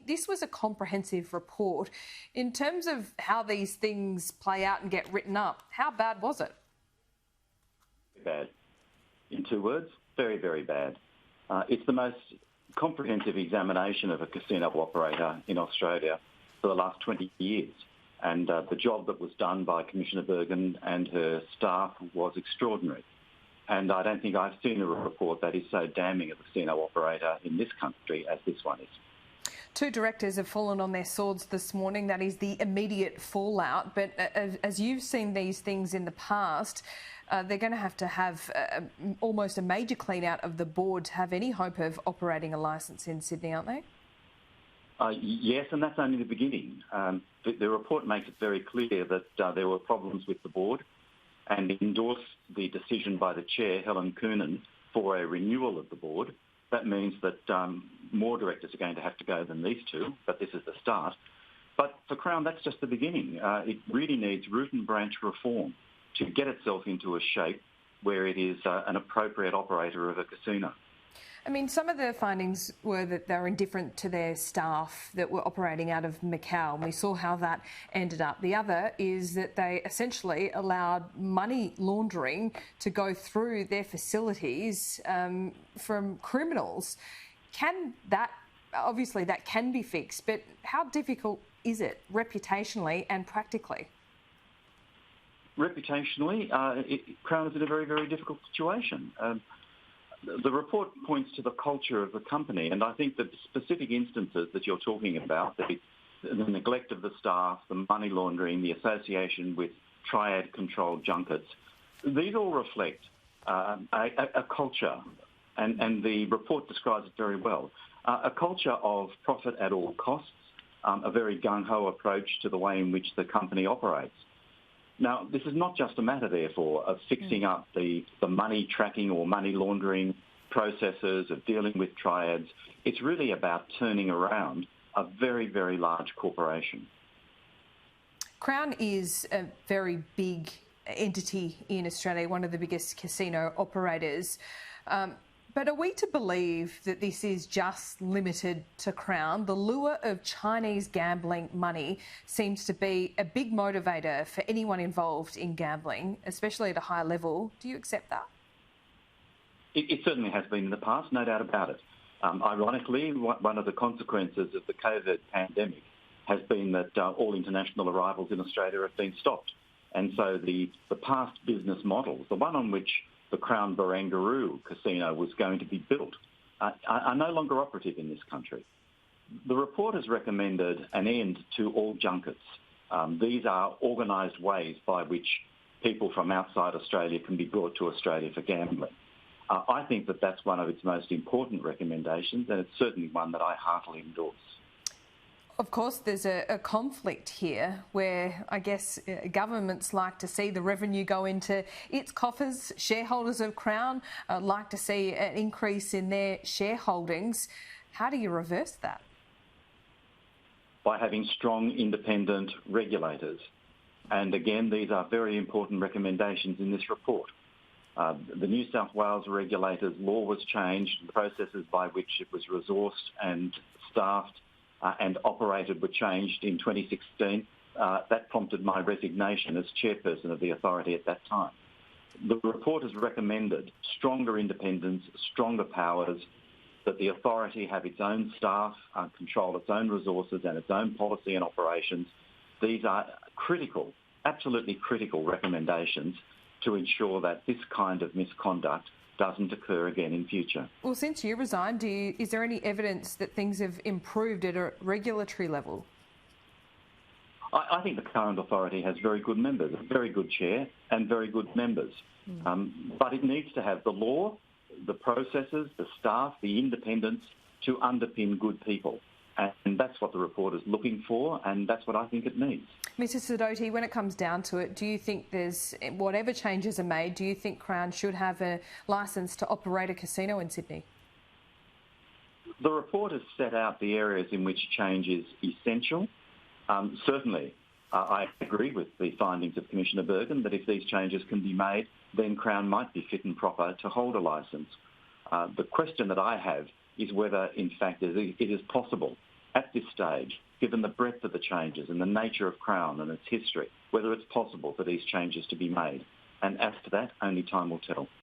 this was a comprehensive report. In terms of how these things play out and get written up, how bad was it? Bad. In 2 words, very, very bad. It's the most comprehensive examination of a casino operator in Australia for the last 20 years. And the job that was done by Commissioner Bergin and her staff was extraordinary. And I don't think I've seen a report that is so damning of a casino operator in this country as this one is. 2 directors have fallen on their swords this morning. That is the immediate fallout. But as you've seen these things in the past, they're going to have almost a major clean out of the board to have any hope of operating a licence in Sydney, aren't they? Yes, and that's only the beginning. The report makes it very clear that there were problems with the board and endorsed the decision by the chair, Helen Coonan, for a renewal of the board. That means that more directors are going to have to go than these 2, but this is the start. But for Crown, that's just the beginning. It really needs root and branch reform to get itself into a shape where it is an appropriate operator of a casino. I mean, some of the findings were that they were indifferent to their staff that were operating out of Macau, and we saw how that ended up. The other is that they essentially allowed money laundering to go through their facilities from criminals. Obviously that can be fixed, but how difficult is it reputationally and practically? Reputationally, Crown is in a very, very difficult situation. The report points to the culture of the company, and I think that the specific instances that you're talking about, the neglect of the staff, the money laundering, the association with Triad-controlled junkets, these all reflect a culture, and the report describes it very well, a culture of profit at all costs, a very gung-ho approach to the way in which the company operates. Now, this is not just a matter, therefore, of fixing up the money tracking or money laundering processes, of dealing with triads. It's really about turning around a very, very large corporation. Crown is a very big entity in Australia, one of the biggest casino operators. But are we to believe that this is just limited to Crown? The lure of Chinese gambling money seems to be a big motivator for anyone involved in gambling, especially at a high level. Do you accept that? It certainly has been in the past, no doubt about it. Ironically, one of the consequences of the COVID pandemic has been that all international arrivals in Australia have been stopped. And so the past business models, the one on which the Crown Barangaroo casino was going to be built, are no longer operative in this country. The report has recommended an end to all junkets. These are organised ways by which people from outside Australia can be brought to Australia for gambling. I think that that's one of its most important recommendations, and it's certainly one that I heartily endorse. Of course, there's a conflict here where I guess governments like to see the revenue go into its coffers. Shareholders of Crown like to see an increase in their shareholdings. How do you reverse that? By having strong independent regulators. And again, these are very important recommendations in this report. The New South Wales regulator's law was changed. The processes by which it was resourced and staffed and operated were changed in 2016. That prompted my resignation as chairperson of the authority at that time. The report has recommended stronger independence, stronger powers, that the authority have its own staff, control its own resources and its own policy and operations. These are critical, absolutely critical recommendations to ensure that this kind of misconduct doesn't occur again in future. Well, since you resigned, is there any evidence that things have improved at a regulatory level? I think the current authority has very good members, a very good chair and very good members. But it needs to have the law, the processes, the staff, the independence to underpin good people. And that's what the report is looking for, and that's what I think it needs. Mr Sidoti, when it comes down to it, do you think whatever changes are made, do you think Crown should have a licence to operate a casino in Sydney? The report has set out the areas in which change is essential. Certainly, I agree with the findings of Commissioner Bergin that if these changes can be made, then Crown might be fit and proper to hold a licence. The question that I have is whether, in fact, it is possible at this stage, given the breadth of the changes and the nature of Crown and its history, whether it's possible for these changes to be made. And as to that, only time will tell.